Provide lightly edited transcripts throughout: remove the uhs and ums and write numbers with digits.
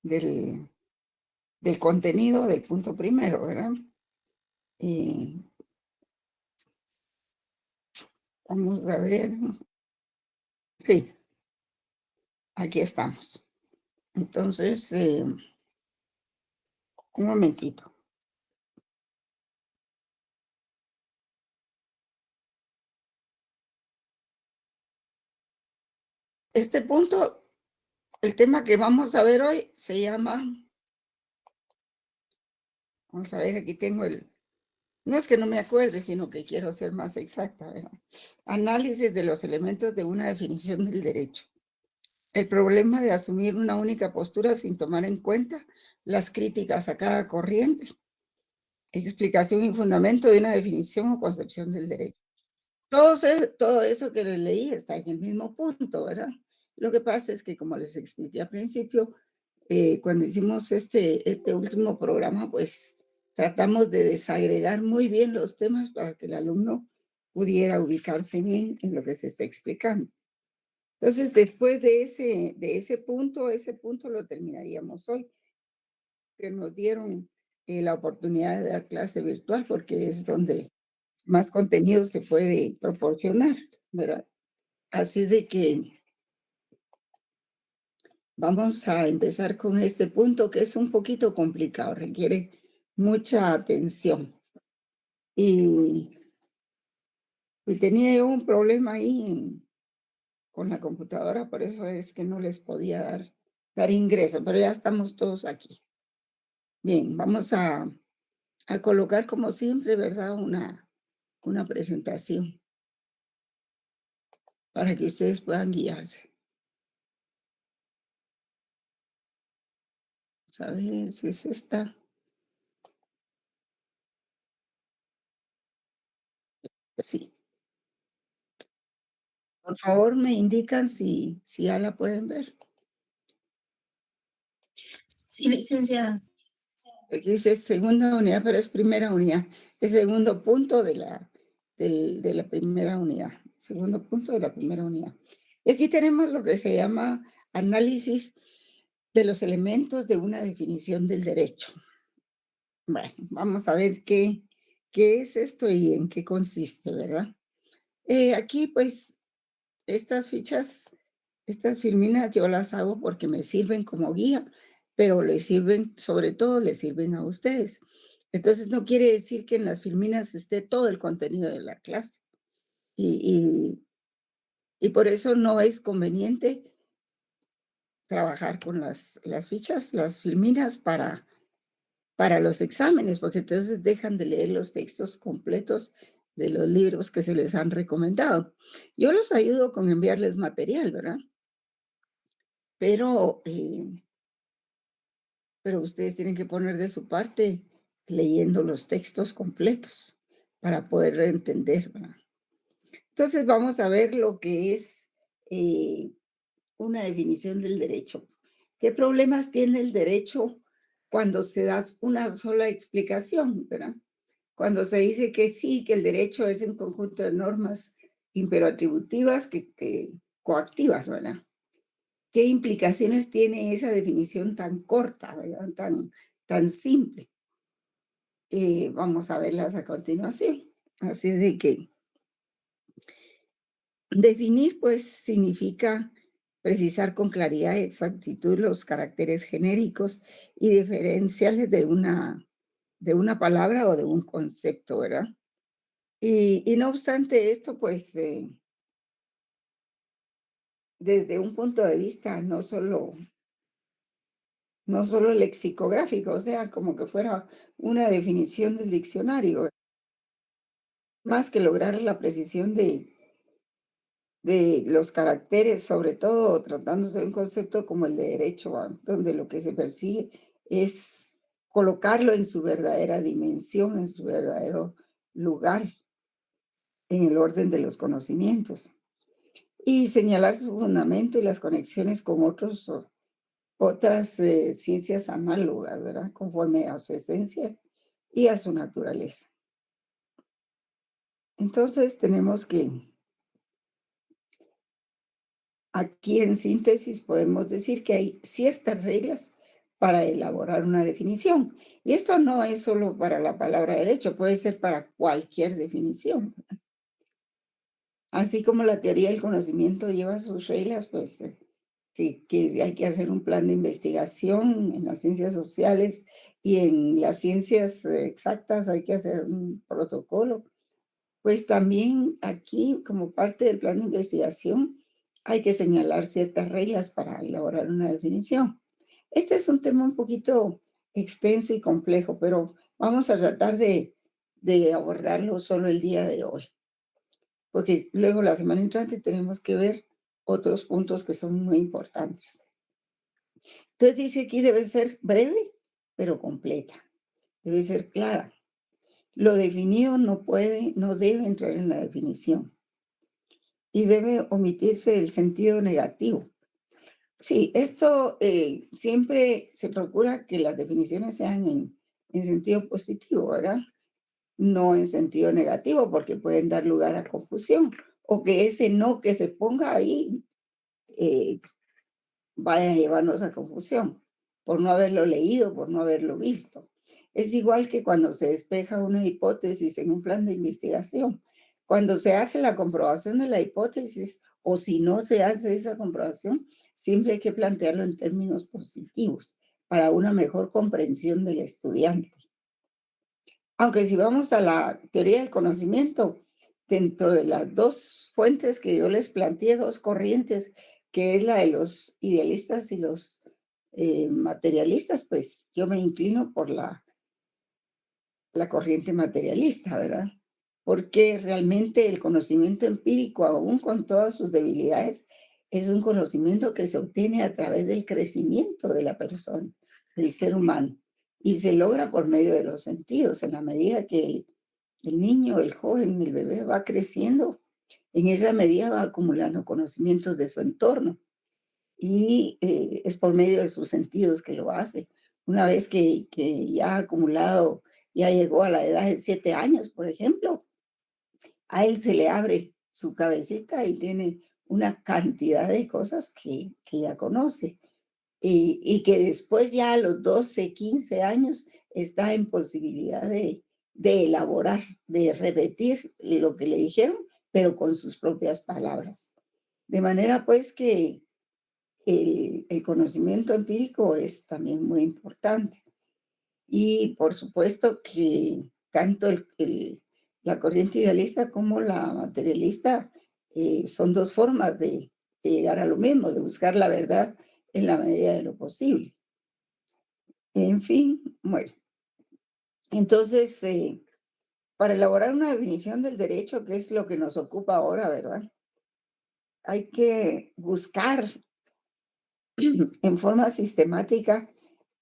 del, del contenido del punto primero, ¿verdad? Y vamos a ver. Sí, aquí estamos. Entonces, un momentito. Este punto, el tema que vamos a ver hoy se llama, vamos a ver, aquí tengo no es que no me acuerde, sino que quiero ser más exacta, ¿verdad? Análisis de los elementos de una definición del derecho. El problema de asumir una única postura sin tomar en cuenta las críticas a cada corriente. Explicación y fundamento de una definición o concepción del derecho. Todo eso que les leí está en el mismo punto, ¿verdad? Lo que pasa es que, como les expliqué al principio, cuando hicimos este último programa, pues tratamos de desagregar muy bien los temas para que el alumno pudiera ubicarse bien en lo que se está explicando. Entonces, después ese punto lo terminaríamos hoy, que nos dieron la oportunidad de dar clase virtual, porque es donde más contenido se puede proporcionar, ¿verdad? Así de que vamos a empezar con este punto que es un poquito complicado, requiere mucha atención. Y, y tenía yo un problema ahí con la computadora, por eso es que no les podía dar ingreso, pero ya estamos todos aquí. Bien, vamos a colocar como siempre, ¿verdad? Una presentación para que ustedes puedan guiarse. Vamos a ver si es esta. Sí. Por favor, me indican si ya la pueden ver. Sí, licenciada. Aquí dice segunda unidad, pero es primera unidad. Es segundo punto de la primera unidad. Segundo punto de la primera unidad. Y aquí tenemos lo que se llama análisis de los elementos de una definición del derecho. Bueno, vamos a ver qué es esto y en qué consiste, ¿verdad? Aquí, pues, estas fichas, estas filminas yo las hago porque me sirven como guía, pero les sirven, sobre todo les sirven a ustedes. Entonces no quiere decir que en las filminas esté todo el contenido de la clase. Y, y por eso no es conveniente trabajar con las fichas, las filminas para los exámenes, porque entonces dejan de leer los textos completos de los libros que se les han recomendado. Yo los ayudo con enviarles material, ¿verdad? Pero, pero ustedes tienen que poner de su parte leyendo los textos completos para poder entender, ¿verdad? Entonces vamos a ver lo que es una definición del derecho. ¿Qué problemas tiene el derecho cuando se da una sola explicación, ¿verdad? Cuando se dice que sí, que el derecho es un conjunto de normas imperatributivas que coactivas, ¿verdad? ¿Qué implicaciones tiene esa definición tan corta, ¿verdad? Tan simple. Vamos a verlas a continuación. Así de que definir, pues, significa precisar con claridad y exactitud los caracteres genéricos y diferenciales de una palabra o de un concepto, ¿verdad? Y no obstante esto, pues, desde un punto de vista no solo lexicográfico, o sea, como que fuera una definición del diccionario, más que lograr la precisión de los caracteres, sobre todo tratándose de un concepto como el de derecho, donde lo que se persigue es colocarlo en su verdadera dimensión, en su verdadero lugar, en el orden de los conocimientos, y señalar su fundamento y las conexiones con otras ciencias análogas, ¿verdad? Conforme a su esencia y a su naturaleza. Entonces tenemos que, aquí en síntesis podemos decir que hay ciertas reglas para elaborar una definición. Y esto no es solo para la palabra derecho, puede ser para cualquier definición. Así como la teoría del conocimiento lleva sus reglas, pues que hay que hacer un plan de investigación en las ciencias sociales y en las ciencias exactas hay que hacer un protocolo. Pues también aquí, como parte del plan de investigación, hay que señalar ciertas reglas para elaborar una definición. Este es un tema un poquito extenso y complejo, pero vamos a tratar de abordarlo solo el día de hoy, porque luego la semana entrante tenemos que ver otros puntos que son muy importantes. Entonces dice aquí debe ser breve, pero completa. Debe ser clara. Lo definido no puede, no debe entrar en la definición y debe omitirse el sentido negativo. Sí, esto siempre se procura que las definiciones sean en sentido positivo, ¿verdad? No en sentido negativo, porque pueden dar lugar a confusión o que ese no que se ponga ahí eh, vaya a llevarnos a confusión por no haberlo leído, por no haberlo visto. Es igual que cuando se despeja una hipótesis en un plan de investigación. Cuando se hace la comprobación de la hipótesis o si no se hace esa comprobación, siempre hay que plantearlo en términos positivos para una mejor comprensión del estudiante. Aunque si vamos a la teoría del conocimiento, dentro de las dos fuentes que yo les planteé, dos corrientes, que es la de los idealistas y los materialistas, pues yo me inclino por la corriente materialista, ¿verdad? Porque realmente el conocimiento empírico, aún con todas sus debilidades, es un conocimiento que se obtiene a través del crecimiento de la persona, del ser humano, y se logra por medio de los sentidos, en la medida que el niño, el joven, el bebé va creciendo, en esa medida va acumulando conocimientos de su entorno y es por medio de sus sentidos que lo hace. Una vez que ya ha acumulado, ya llegó a la edad de 7 años, por ejemplo, a él se le abre su cabecita y tiene una cantidad de cosas que ya conoce y que después ya a los 12 15 años está en posibilidad de elaborar, de repetir lo que le dijeron, pero con sus propias palabras. De manera pues que el conocimiento empírico es también muy importante. Y por supuesto que tanto la corriente idealista como la materialista son dos formas de llegar a lo mismo, de buscar la verdad en la medida de lo posible. En fin, bueno, entonces, para elaborar una definición del derecho, que es lo que nos ocupa ahora, ¿verdad? Hay que buscar en forma sistemática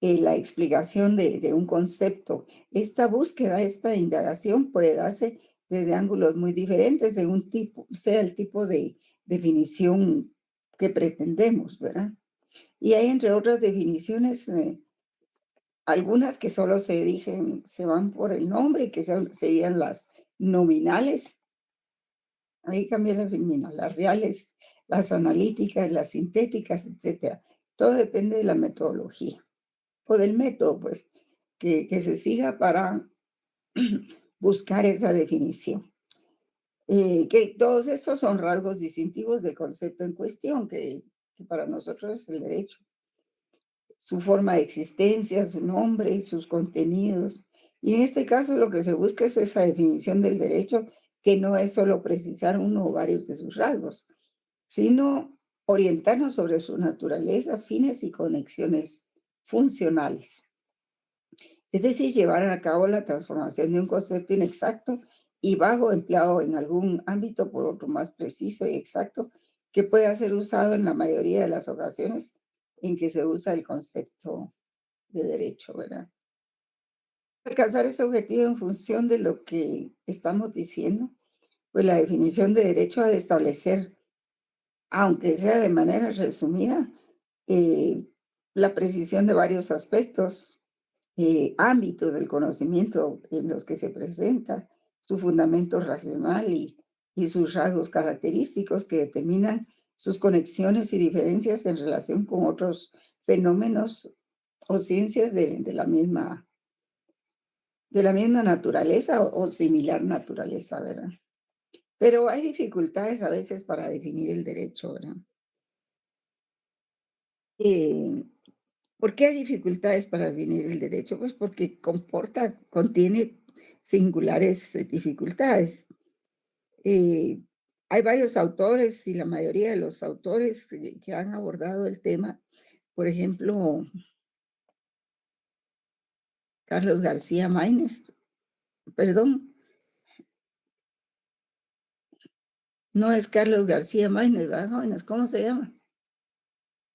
la explicación de un concepto. Esta búsqueda, esta indagación puede darse desde ángulos muy diferentes según tipo, sea el tipo de definición que pretendemos, ¿verdad? Y hay entre otras definiciones, algunas que solo se dicen, se van por el nombre, que serían las nominales. Ahí cambia la femenina, las reales, las analíticas, las sintéticas, etcétera. Todo depende de la metodología o del método, pues, que se siga para buscar esa definición. Que todos estos son rasgos distintivos del concepto en cuestión, que para nosotros es el derecho. Su forma de existencia, su nombre, sus contenidos. Y en este caso lo que se busca es esa definición del derecho, que no es solo precisar uno o varios de sus rasgos, sino orientarnos sobre su naturaleza, fines y conexiones funcionales. Es decir, llevar a cabo la transformación de un concepto inexacto y vago empleado en algún ámbito por otro más preciso y exacto que pueda ser usado en la mayoría de las ocasiones en que se usa el concepto de derecho, ¿verdad? Alcanzar ese objetivo en función de lo que estamos diciendo, pues la definición de derecho ha de establecer, aunque sea de manera resumida, eh, la precisión de varios aspectos, ámbitos del conocimiento en los que se presenta, su fundamento racional y sus rasgos característicos que determinan sus conexiones y diferencias en relación con otros fenómenos o ciencias de la misma naturaleza o similar naturaleza, ¿verdad? Pero hay dificultades a veces para definir el derecho, ¿verdad? Eh, ¿Por qué hay dificultades para definir el derecho? Pues porque contiene singulares dificultades. Eh, Hay varios autores y la mayoría de los autores que han abordado el tema, por ejemplo, Carlos García Maínez, perdón, no es Carlos García Maínez, ¿verdad, jóvenes? ¿Cómo se llama?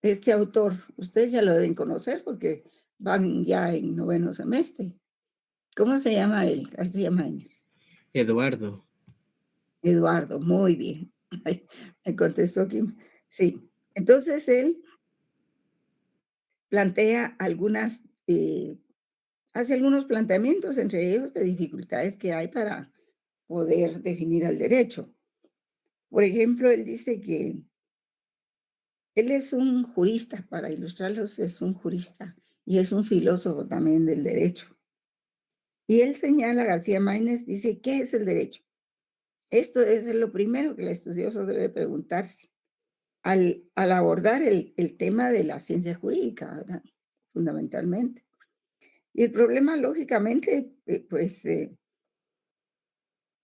Este autor, ustedes ya lo deben conocer porque van ya en noveno semestre. ¿Cómo se llama él, García Maínez? Eduardo. Eduardo, muy bien. Ay, me contestó Kim. Sí, entonces él plantea hace algunos planteamientos, entre ellos de dificultades que hay para poder definir al derecho. Por ejemplo, él dice que él es un jurista, para ilustrarlos, es un jurista y es un filósofo también del derecho. Y él señala, García Maínez dice, ¿qué es el derecho? Esto debe ser lo primero que el estudioso debe preguntarse al abordar el tema de la ciencia jurídica, ¿verdad? Fundamentalmente. Y el problema, lógicamente,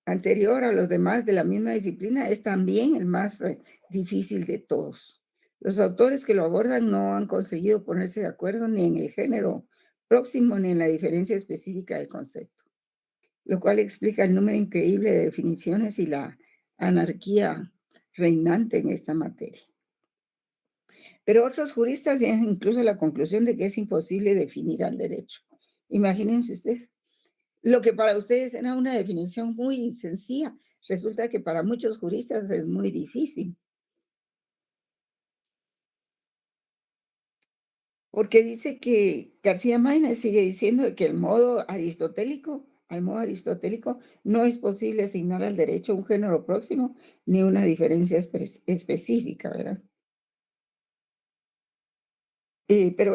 anterior a los demás de la misma disciplina, es también el más difícil de todos. Los autores que lo abordan no han conseguido ponerse de acuerdo ni en el género próximo ni en la diferencia específica del concepto, lo cual explica el número increíble de definiciones y la anarquía reinante en esta materia. Pero otros juristas llegan incluso a la conclusión de que es imposible definir al derecho. Imagínense ustedes. Lo que para ustedes era una definición muy sencilla, resulta que para muchos juristas es muy difícil, porque dice que García Maínez sigue diciendo que al modo aristotélico, no es posible asignar al derecho un género próximo ni una diferencia específica, ¿verdad? Pero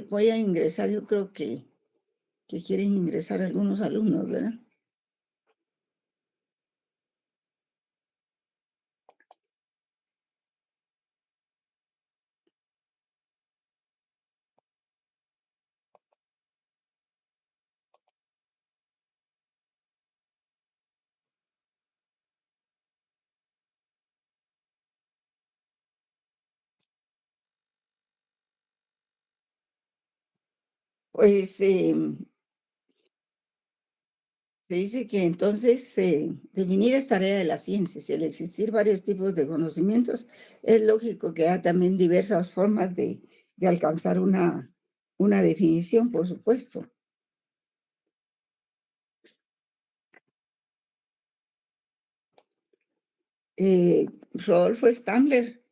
voy a ingresar, yo creo que quieren ingresar algunos alumnos, ¿verdad? Pues se dice que entonces definir es tarea de la ciencia. Si al existir varios tipos de conocimientos, es lógico que haya también diversas formas de alcanzar una definición, por supuesto. Rodolfo Stammler,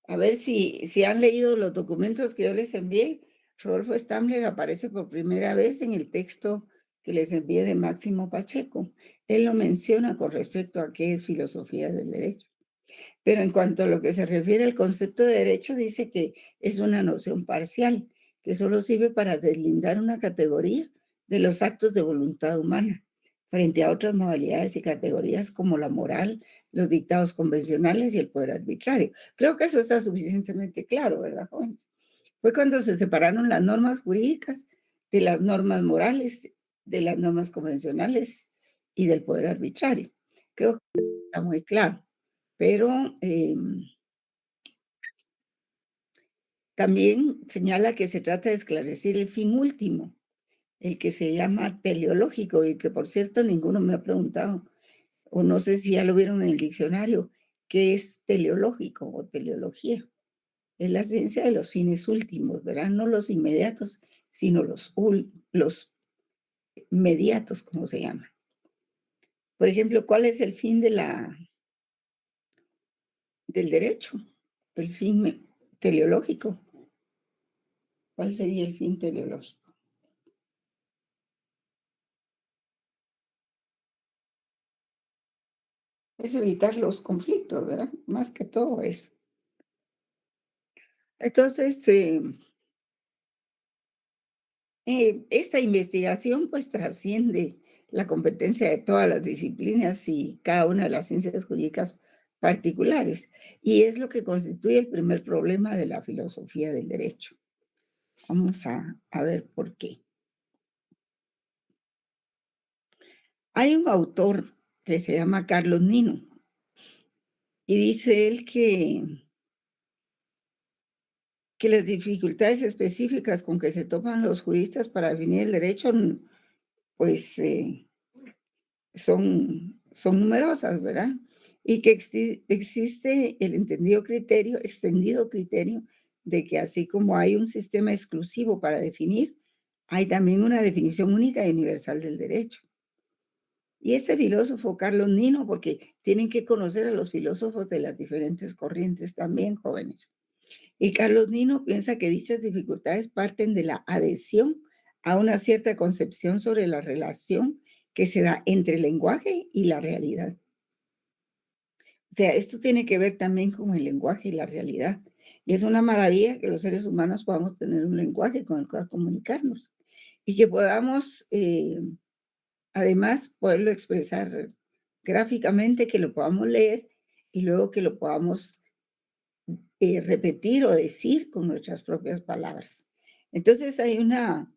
a ver si han leído los documentos que yo les envié. Rodolfo Stammler aparece por primera vez en el texto que les envié de Máximo Pacheco. Él lo menciona con respecto a qué es filosofía del derecho. Pero en cuanto a lo que se refiere al concepto de derecho, dice que es una noción parcial, que solo sirve para deslindar una categoría de los actos de voluntad humana, frente a otras modalidades y categorías como la moral, los dictados convencionales y el poder arbitrario. Creo que eso está suficientemente claro, ¿verdad, jóvenes? Fue cuando se separaron las normas jurídicas de las normas morales, de las normas convencionales y del poder arbitrario. Creo que está muy claro. Pero también señala que se trata de esclarecer el fin último, el que se llama teleológico y que, por cierto, ninguno me ha preguntado, o no sé si ya lo vieron en el diccionario, qué es teleológico o teleología. Es la ciencia de los fines últimos, ¿verdad? No los inmediatos, sino los mediatos, como se llama. Por ejemplo, ¿cuál es el fin del derecho? El fin teleológico. ¿Cuál sería el fin teleológico? Es evitar los conflictos, ¿verdad? Más que todo eso. Entonces, Esta investigación pues trasciende la competencia de todas las disciplinas y cada una de las ciencias jurídicas particulares, y es lo que constituye el primer problema de la filosofía del derecho. Vamos a ver por qué. Hay un autor que se llama Carlos Nino y dice él que las dificultades específicas con que se topan los juristas para definir el derecho, pues son numerosas, ¿verdad? Y que existe el extendido criterio de que así como hay un sistema exclusivo para definir, hay también una definición única y universal del derecho. Y este filósofo, Carlos Nino, porque tienen que conocer a los filósofos de las diferentes corrientes también, jóvenes. Y Carlos Nino piensa que dichas dificultades parten de la adhesión a una cierta concepción sobre la relación que se da entre el lenguaje y la realidad. O sea, esto tiene que ver también con el lenguaje y la realidad. Y es una maravilla que los seres humanos podamos tener un lenguaje con el cual comunicarnos y que podamos, además, poderlo expresar gráficamente, que lo podamos leer y luego que lo podamos repetir o decir con nuestras propias palabras. Entonces hay una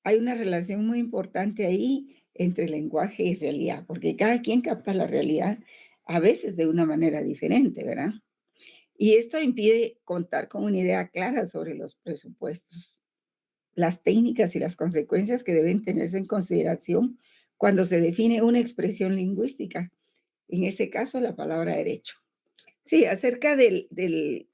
relación muy importante ahí entre lenguaje y realidad, porque cada quien capta la realidad a veces de una manera diferente, ¿verdad? Y esto impide contar con una idea clara sobre los presupuestos, las técnicas y las consecuencias que deben tenerse en consideración cuando se define una expresión lingüística, en este caso la palabra derecho. Sí, acerca de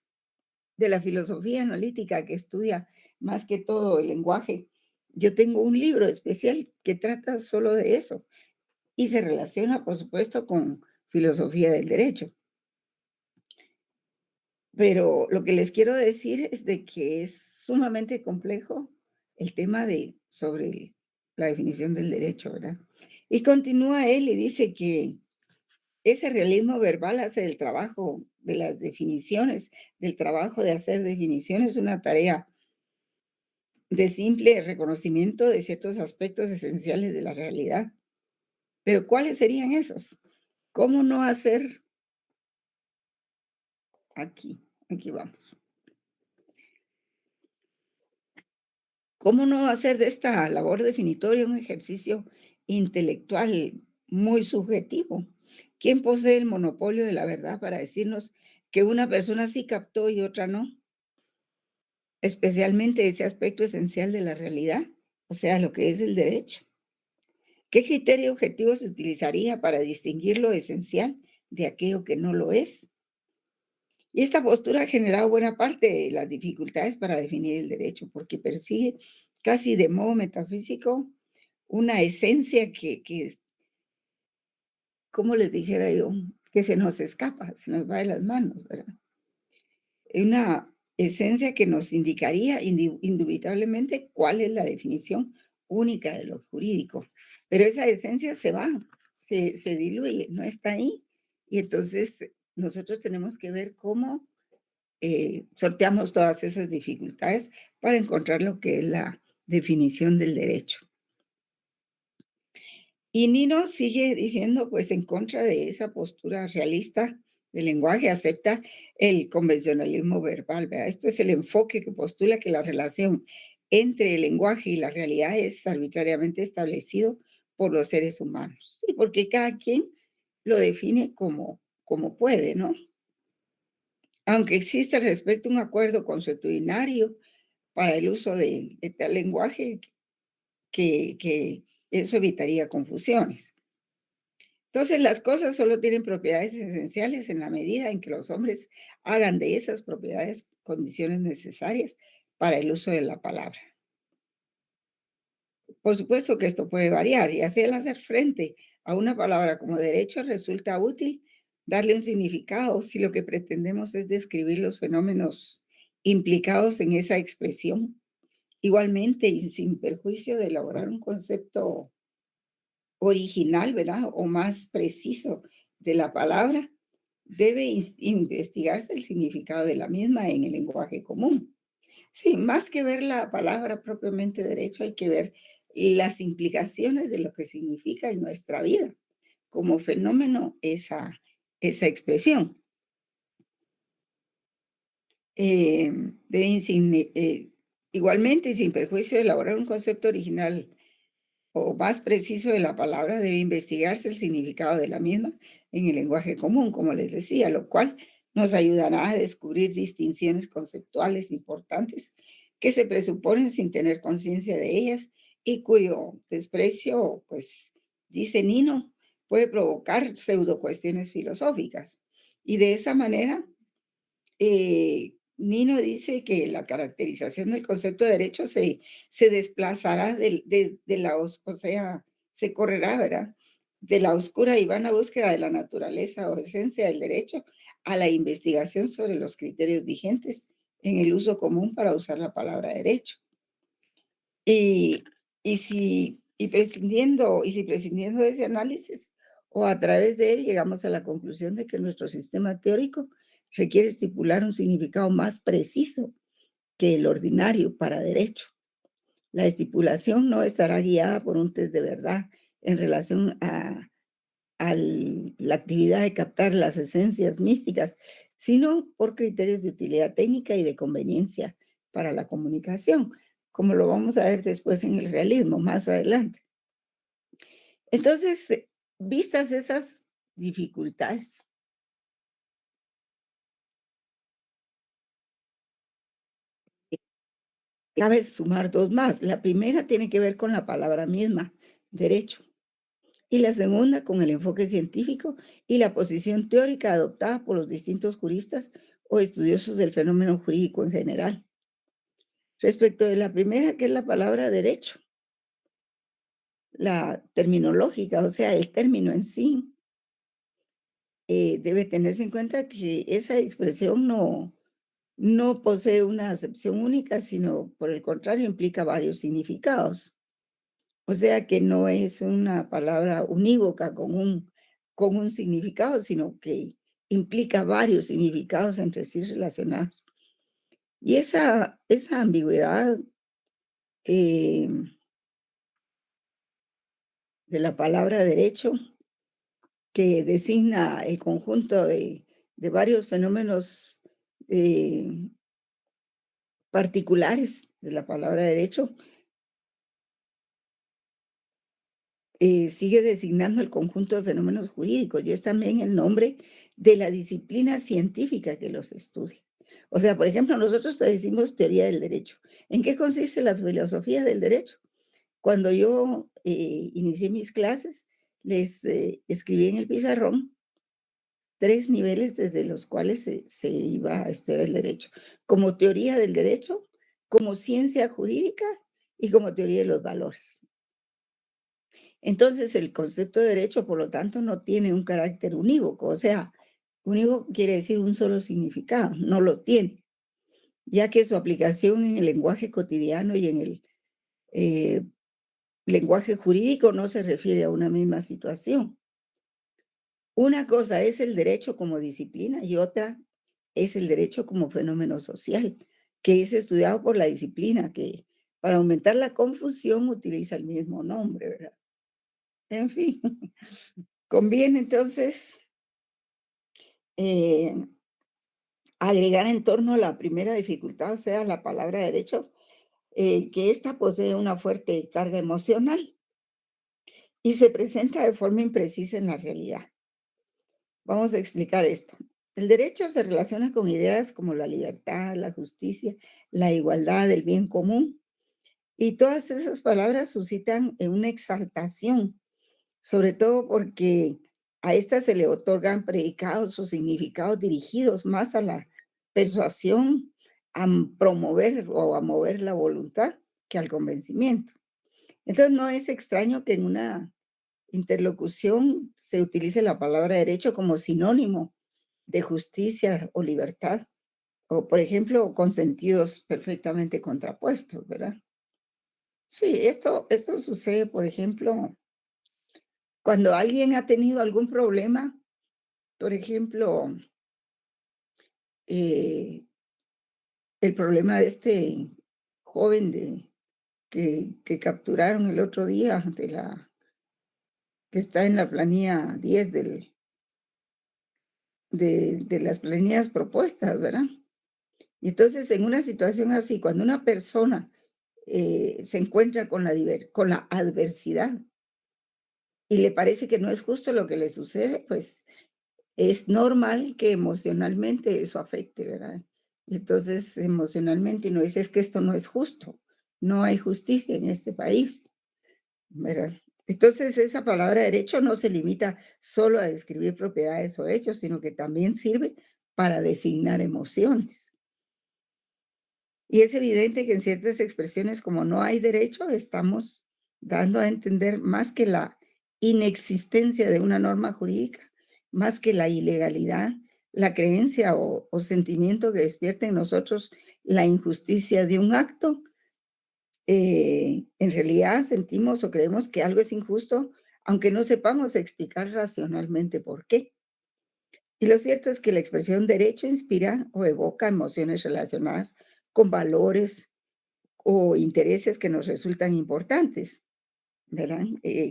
la filosofía analítica que estudia más que todo el lenguaje. Yo tengo un libro especial que trata solo de eso y se relaciona, por supuesto, con filosofía del derecho. Pero lo que les quiero decir es de que es sumamente complejo el tema de la definición del derecho, ¿verdad? Y continúa él y dice que ese realismo verbal hace del trabajo de las definiciones, del trabajo de hacer definiciones, una tarea de simple reconocimiento de ciertos aspectos esenciales de la realidad. Pero ¿cuáles serían esos? ¿Cómo no hacer aquí? Aquí vamos. ¿Cómo no hacer de esta labor definitoria un ejercicio intelectual muy subjetivo? ¿Quién posee el monopolio de la verdad para decirnos que una persona sí captó y otra no? Especialmente ese aspecto esencial de la realidad, o sea, lo que es el derecho. ¿Qué criterio objetivo se utilizaría para distinguir lo esencial de aquello que no lo es? Y esta postura ha generado buena parte de las dificultades para definir el derecho, porque persigue casi de modo metafísico una esencia como les dijera yo, que se nos escapa, se nos va de las manos, ¿verdad? Una esencia que nos indicaría indubitablemente cuál es la definición única de lo jurídico. Pero esa esencia se va, se diluye, no está ahí. Y entonces nosotros tenemos que ver cómo sorteamos todas esas dificultades para encontrar lo que es la definición del derecho. Y Nino sigue diciendo, pues, en contra de esa postura realista del lenguaje, acepta el convencionalismo verbal, ¿verdad? Esto es el enfoque que postula que la relación entre el lenguaje y la realidad es arbitrariamente establecido por los seres humanos. Y porque cada quien lo define como puede, ¿no? Aunque existe al respecto un acuerdo consuetudinario para el uso de tal lenguaje que eso evitaría confusiones. Entonces, las cosas solo tienen propiedades esenciales en la medida en que los hombres hagan de esas propiedades condiciones necesarias para el uso de la palabra. Por supuesto que esto puede variar y así al hacer frente a una palabra como derecho resulta útil darle un significado si lo que pretendemos es describir los fenómenos implicados en esa expresión. Igualmente y sin perjuicio de elaborar un concepto original, ¿verdad? O más preciso de la palabra, debe investigarse el significado de la misma en el lenguaje común. Sí, más que ver la palabra propiamente derecho, hay que ver las implicaciones de lo que significa en nuestra vida como fenómeno esa expresión. Deben igualmente, y sin perjuicio de elaborar un concepto original o más preciso de la palabra, debe investigarse el significado de la misma en el lenguaje común, como les decía, lo cual nos ayudará a descubrir distinciones conceptuales importantes que se presuponen sin tener conciencia de ellas y cuyo desprecio, pues, dice Nino, puede provocar pseudo cuestiones filosóficas. Y de esa manera, Nino dice que la caracterización del concepto de derecho se desplazará de la, o sea, se correrá, ¿verdad? De la oscura y vana búsqueda de la naturaleza o esencia del derecho a la investigación sobre los criterios vigentes en el uso común para usar la palabra derecho. Y, y si prescindiendo de ese análisis o a través de él llegamos a la conclusión de que nuestro sistema teórico requiere estipular un significado más preciso que el ordinario para derecho. La estipulación no estará guiada por un test de verdad en relación a la actividad de captar las esencias místicas, sino por criterios de utilidad técnica y de conveniencia para la comunicación, como lo vamos a ver después en el realismo, más adelante. Entonces, vistas esas dificultades, cabe sumar dos más. La primera tiene que ver con la palabra misma, derecho, y la segunda con el enfoque científico y la posición teórica adoptada por los distintos juristas o estudiosos del fenómeno jurídico en general. Respecto de la primera, que es la palabra derecho, la terminológica, o sea, el término en sí, debe tenerse en cuenta que esa expresión no posee una acepción única, sino por el contrario implica varios significados. O sea que no es una palabra unívoca con un significado, sino que implica varios significados entre sí relacionados. Y esa ambigüedad eh, de la palabra derecho, que designa el conjunto de varios fenómenos eh, particulares de la palabra derecho, sigue designando el conjunto de fenómenos jurídicos y es también el nombre de la disciplina científica que los estudia. O sea, por ejemplo, nosotros decimos teoría del derecho. ¿En qué consiste la filosofía del derecho? Cuando yo inicié mis clases, les escribí en el pizarrón 3 niveles desde los cuales se iba a estudiar el derecho, como teoría del derecho, como ciencia jurídica y como teoría de los valores. Entonces, el concepto de derecho, por lo tanto, no tiene un carácter unívoco, o sea, unívoco quiere decir un solo significado, no lo tiene, ya que su aplicación en el lenguaje cotidiano y en el eh, lenguaje jurídico no se refiere a una misma situación. Una cosa es el derecho como disciplina y otra es el derecho como fenómeno social, que es estudiado por la disciplina, que para aumentar la confusión utiliza el mismo nombre, ¿verdad? En fin, conviene entonces eh, agregar en torno a la primera dificultad, o sea, la palabra derecho, que ésta posee una fuerte carga emocional y se presenta de forma imprecisa en la realidad. Vamos a explicar esto. El derecho se relaciona con ideas como la libertad, la justicia, la igualdad, el bien común. Y todas esas palabras suscitan una exaltación, sobre todo porque a estas se le otorgan predicados o significados dirigidos más a la persuasión, a promover o a mover la voluntad que al convencimiento. Entonces no es extraño que en una interlocución se utilice la palabra derecho como sinónimo de justicia o libertad, o por ejemplo, con sentidos perfectamente contrapuestos, ¿verdad? Sí, esto sucede, por ejemplo, cuando alguien ha tenido algún problema, por ejemplo, eh, el problema de este joven que capturaron el otro día, que está en la planilla 10 de las planillas propuestas, ¿verdad? Y entonces, en una situación así, cuando una persona se encuentra con la adversidad y le parece que no es justo lo que le sucede, pues es normal que emocionalmente eso afecte, ¿verdad? Y entonces, emocionalmente uno dice, es que esto no es justo, no hay justicia en este país, ¿verdad? Entonces, esa palabra derecho no se limita solo a describir propiedades o hechos, sino que también sirve para designar emociones. Y es evidente que en ciertas expresiones, como no hay derecho, estamos dando a entender más que la inexistencia de una norma jurídica, más que la ilegalidad, la creencia o sentimiento que despierta en nosotros la injusticia de un acto. En realidad sentimos o creemos que algo es injusto, aunque no sepamos explicar racionalmente por qué. Y lo cierto es que la expresión derecho inspira o evoca emociones relacionadas con valores o intereses que nos resultan importantes, ¿verdad?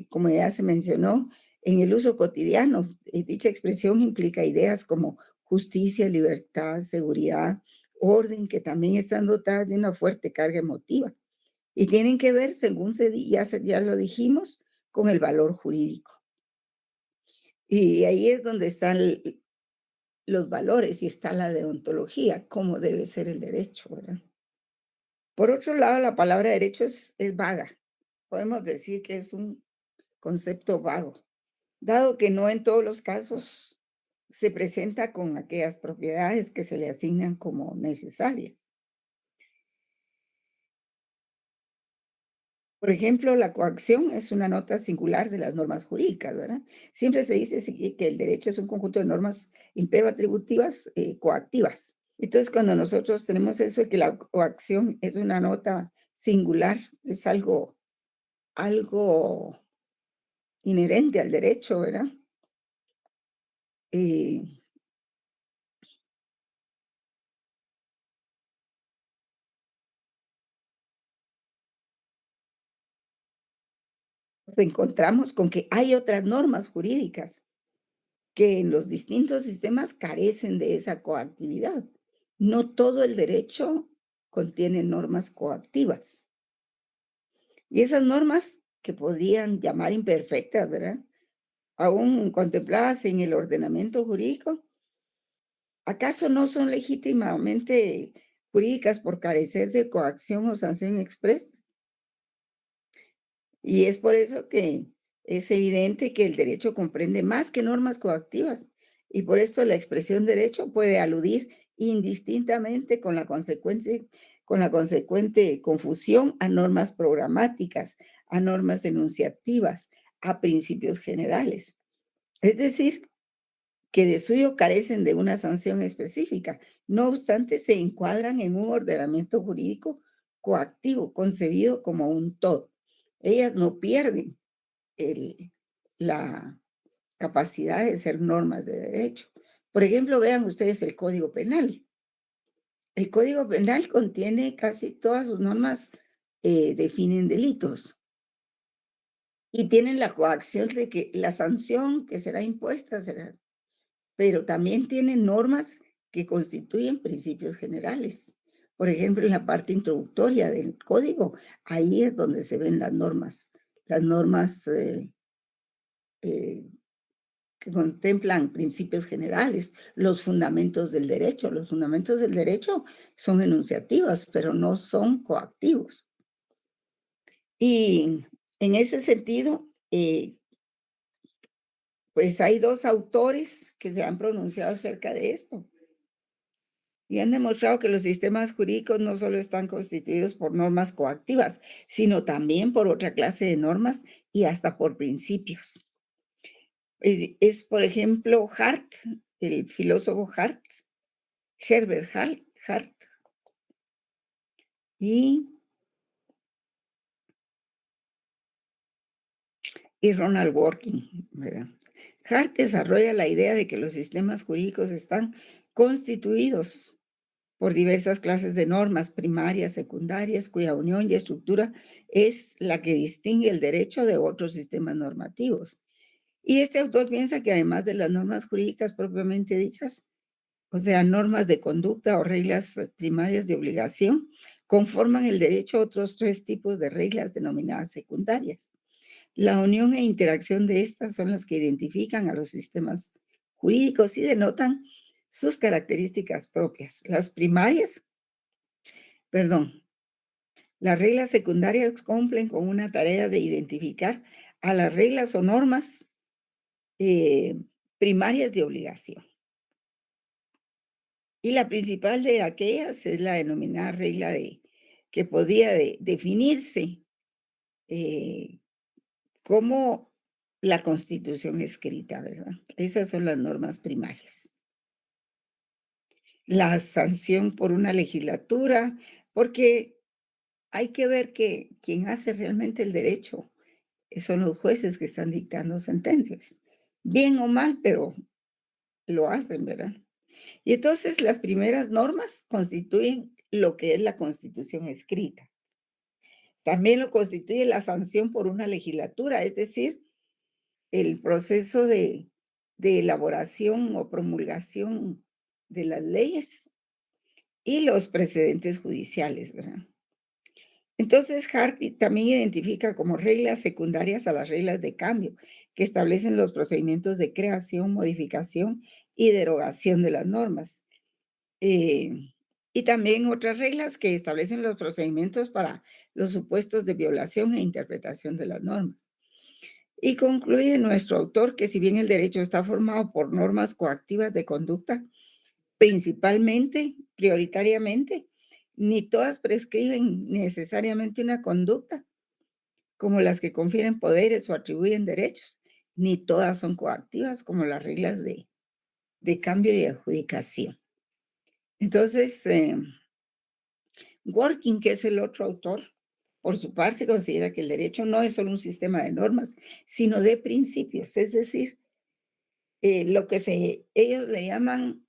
Como ya se mencionó, en el uso cotidiano, dicha expresión implica ideas como justicia, libertad, seguridad, orden, que también están dotadas de una fuerte carga emotiva y tienen que ver, según ya lo dijimos, con el valor jurídico. Y ahí es donde están los valores y está la deontología, cómo debe ser el derecho, ¿verdad? Por otro lado, la palabra derecho es vaga. Podemos decir que es un concepto vago, dado que no en todos los casos se presenta con aquellas propiedades que se le asignan como necesarias. Por ejemplo, la coacción es una nota singular de las normas jurídicas, ¿verdad? Siempre se dice que el derecho es un conjunto de normas imperatributivas coactivas. Entonces, cuando nosotros tenemos eso de que la coacción es una nota singular, es algo inherente al derecho, ¿verdad? Eh, Nos encontramos con que hay otras normas jurídicas que en los distintos sistemas carecen de esa coactividad. No todo el derecho contiene normas coactivas. Y esas normas que podrían llamar imperfectas, ¿verdad? Aún contempladas en el ordenamiento jurídico, ¿acaso no son legítimamente jurídicas por carecer de coacción o sanción expresa? Y es por eso que es evidente que el derecho comprende más que normas coactivas. Y por esto la expresión derecho puede aludir indistintamente con la consecuente confusión a normas programáticas, a normas enunciativas, a principios generales. Es decir, que de suyo carecen de una sanción específica. No obstante, se encuadran en un ordenamiento jurídico coactivo, concebido como un todo. Ellas no pierden el- la capacidad de ser normas de derecho. Por ejemplo, vean ustedes el Código Penal. El Código Penal contiene casi todas sus normas, definen delitos y tienen la coacción de que la sanción que será impuesta será, pero también tiene normas que constituyen principios generales. Por ejemplo, en la parte introductoria del código, ahí es donde se ven las normas eh, que contemplan principios generales, los fundamentos del derecho. Los fundamentos del derecho son enunciativas, pero no son coactivos. Y en ese sentido, pues hay dos autores que se han pronunciado acerca de esto. Y han demostrado que los sistemas jurídicos no solo están constituidos por normas coactivas, sino también por otra clase de normas y hasta por principios. Por ejemplo, Hart, el filósofo Hart, Herbert Hart y, y Ronald Working, ¿verdad? Hart desarrolla la idea de que los sistemas jurídicos están constituidos por diversas clases de normas primarias, secundarias, cuya unión y estructura es la que distingue el derecho de otros sistemas normativos. Y este autor piensa que además de las normas jurídicas propiamente dichas, o sea, normas de conducta o reglas primarias de obligación, conforman el derecho otros tres tipos de reglas denominadas secundarias. La unión e interacción de estas son las que identifican a los sistemas jurídicos y denotan sus características propias. Las primarias, perdón, las reglas secundarias cumplen con una tarea de identificar a las reglas o normas eh, primarias de obligación. Y la principal de aquellas es la denominada regla de que podía definirse eh, como la Constitución escrita, ¿verdad? Esas son las normas primarias. La sanción por una legislatura, porque hay que ver que quien hace realmente el derecho son los jueces que están dictando sentencias. Bien o mal, pero lo hacen, ¿verdad? Y entonces las primeras normas constituyen lo que es la Constitución escrita. También lo constituye la sanción por una legislatura, es decir, el proceso de elaboración o promulgación de las leyes y los precedentes judiciales, ¿verdad? Entonces, Hardy también identifica como reglas secundarias a las reglas de cambio, que establecen los procedimientos de creación, modificación y derogación de las normas. Eh, y también otras reglas que establecen los procedimientos para los supuestos de violación e interpretación de las normas. Y concluye nuestro autor que si bien el derecho está formado por normas coactivas de conducta, principalmente, prioritariamente, ni todas prescriben necesariamente una conducta, como las que confieren poderes o atribuyen derechos, ni todas son coactivas, como las reglas de cambio y adjudicación. Entonces, Working, que es el otro autor, por su parte, considera que el derecho no es solo un sistema de normas, sino de principios, es decir, lo que ellos le llaman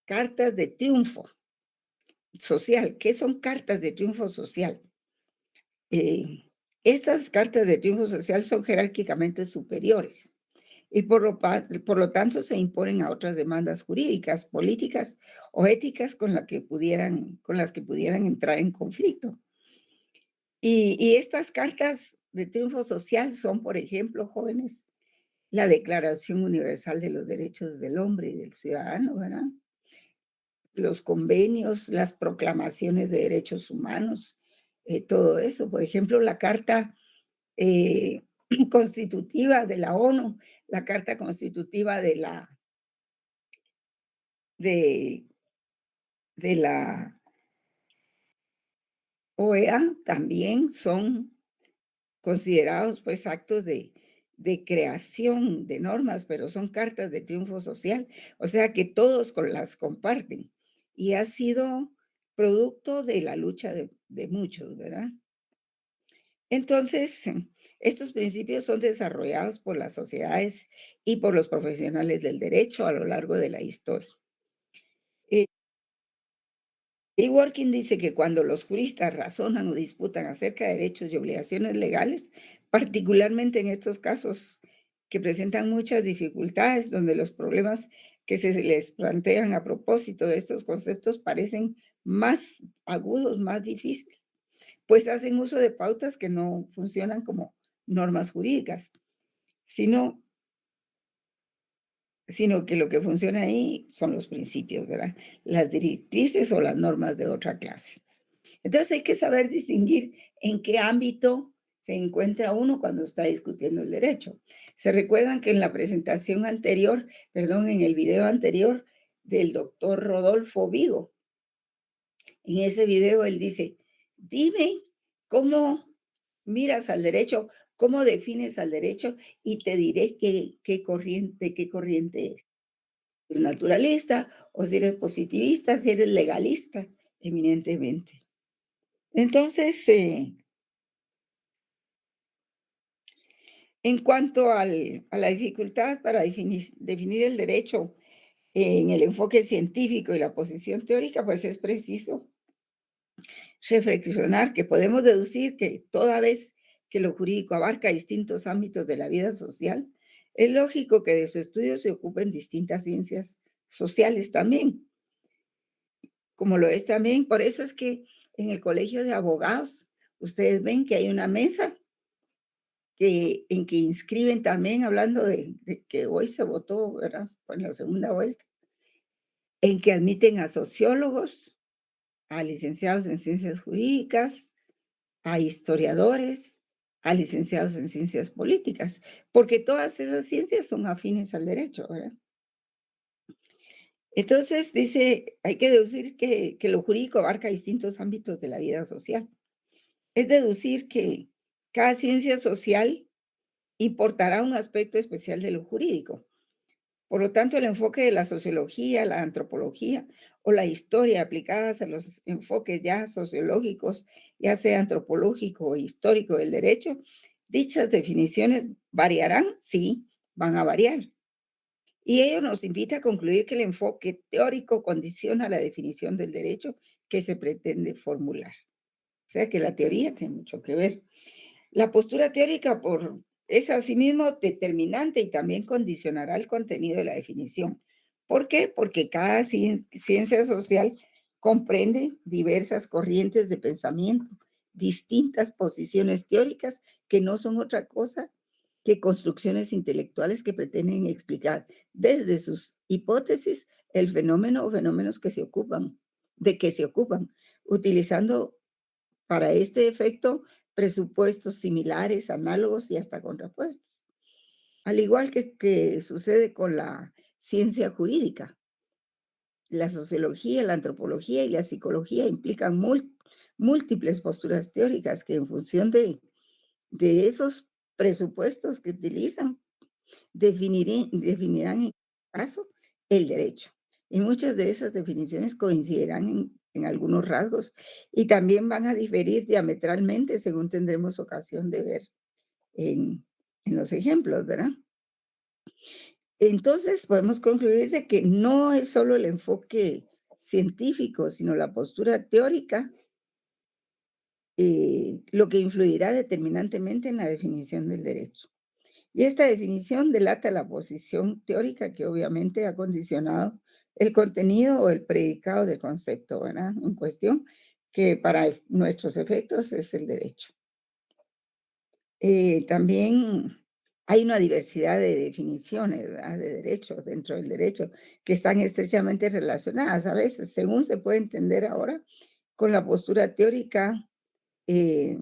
cartas de triunfo social. ¿Qué son cartas de triunfo social? Eh, Estas cartas de triunfo social son jerárquicamente superiores y por lo tanto se imponen a otras demandas jurídicas, políticas o éticas con las que pudieran entrar en conflicto. Y estas cartas de triunfo social son, por ejemplo, jóvenes, la Declaración Universal de los Derechos del Hombre y del Ciudadano, ¿verdad? Los convenios, las proclamaciones de derechos humanos, todo eso. Por ejemplo, la Carta eh, Constitutiva de la ONU, la Carta Constitutiva de, de la OEA también son considerados pues actos de creación de normas, pero son cartas de triunfo social, o sea que todos las comparten y ha sido producto de la lucha de muchos, ¿verdad? Entonces, estos principios son desarrollados por las sociedades y por los profesionales del derecho a lo largo de la historia. Eh, Y Working dice que cuando los juristas razonan o disputan acerca de derechos y obligaciones legales, particularmente en estos casos que presentan muchas dificultades, donde los problemas que se les plantean a propósito de estos conceptos parecen más agudos, más difíciles, pues hacen uso de pautas que no funcionan como normas jurídicas, sino, sino que lo que funciona ahí son los principios, ¿verdad? Las directrices o las normas de otra clase. Entonces hay que saber distinguir en qué ámbito se encuentra uno cuando está discutiendo el derecho. Se recuerdan que en la presentación anterior, perdón, en el video anterior del doctor Rodolfo Vigo, en ese video él dice, dime cómo miras al derecho, cómo defines al derecho y te diré qué corriente es. ¿Es naturalista o si eres positivista, si eres legalista, eminentemente? Entonces, en cuanto a la dificultad para definir el derecho, En el enfoque científico y la posición teórica, pues es preciso reflexionar que podemos deducir que toda vez que lo jurídico abarca distintos ámbitos de la vida social, es lógico que de su estudio se ocupen distintas ciencias sociales también, como lo es también. Por eso es que en el Colegio de Abogados, ustedes ven que hay una mesa en que inscriben también, hablando de que hoy se votó, ¿verdad? Por la segunda vuelta, en que admiten a sociólogos, a licenciados en ciencias jurídicas, a historiadores, a licenciados en ciencias políticas, porque todas esas ciencias son afines al derecho, ¿verdad? Entonces, dice, hay que deducir que lo jurídico abarca distintos ámbitos de la vida social. Es deducir que cada ciencia social importará un aspecto especial de lo jurídico. Por lo tanto, el enfoque de la sociología, la antropología o la historia aplicadas a los enfoques ya sociológicos, ya sea antropológico o histórico del derecho, dichas definiciones variarán, sí, van a variar. Y ello nos invita a concluir que el enfoque teórico condiciona la definición del derecho que se pretende formular. O sea que la teoría tiene mucho que ver. La postura teórica es asimismo determinante y también condicionará el contenido de la definición. ¿Por qué? Porque cada ciencia social comprende diversas corrientes de pensamiento, distintas posiciones teóricas que no son otra cosa que construcciones intelectuales que pretenden explicar desde sus hipótesis el fenómeno o fenómenos de que se ocupan, utilizando para este efecto, presupuestos similares, análogos y hasta contrapuestos. Al igual que sucede con la ciencia jurídica, la sociología, la antropología y la psicología implican múltiples posturas teóricas que en función de esos presupuestos que utilizan, definirán en caso el derecho. Y muchas de esas definiciones coincidirán en algunos rasgos y también van a diferir diametralmente según tendremos ocasión de ver en, en los ejemplos, ¿verdad? Entonces podemos concluir de que no es solo el enfoque científico, sino la postura teórica lo que influirá determinantemente en la definición del derecho. Y esta definición delata la posición teórica que obviamente ha condicionado el contenido o el predicado del concepto, ¿verdad? En cuestión, que para nuestros efectos es el derecho. También hay una diversidad de definiciones, ¿verdad? De derechos dentro del derecho que están estrechamente relacionadas a veces, según se puede entender ahora, con la postura teórica eh,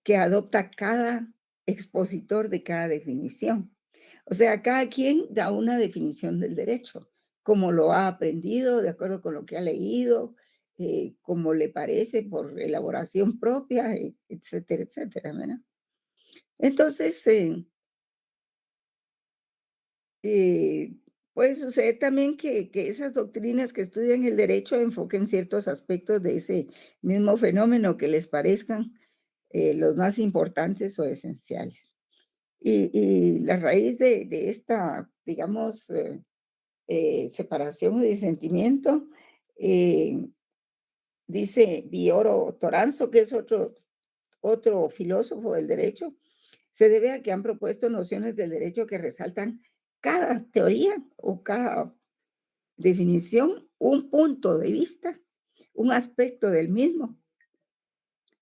que adopta cada expositor de cada definición. O sea, cada quien da una definición del derecho, como lo ha aprendido, de acuerdo con lo que ha leído, como le parece por elaboración propia, etcétera, etcétera, ¿verdad? Entonces, eh, puede suceder también que esas doctrinas que estudian el derecho enfoquen ciertos aspectos de ese mismo fenómeno que les parezcan los más importantes o esenciales. Y la raíz de esta, digamos, separación o disentimiento, eh, dice Bioro Toranzo, que es otro filósofo del derecho, se debe a que han propuesto nociones del derecho que resaltan cada teoría o cada definición, un punto de vista, un aspecto del mismo.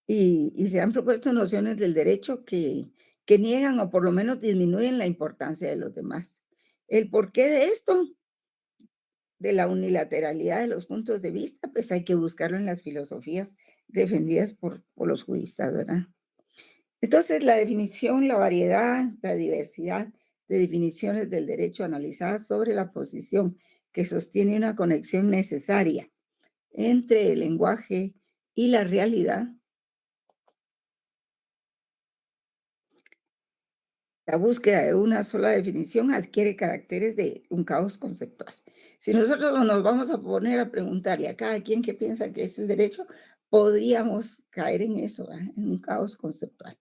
Y se han propuesto nociones del derecho que niegan o por lo menos disminuyen la importancia de los demás. El porqué de esto, de la unilateralidad de los puntos de vista, pues hay que buscarlo en las filosofías defendidas por los juristas, ¿verdad? Entonces, la definición, la variedad, la diversidad de definiciones del derecho analizadas sobre la posición que sostiene una conexión necesaria entre el lenguaje y la realidad. La búsqueda de una sola definición adquiere caracteres de un caos conceptual. Si nosotros nos vamos a poner a preguntarle a cada quien qué piensa que es el derecho, podríamos caer en eso, ¿verdad? En un caos conceptual.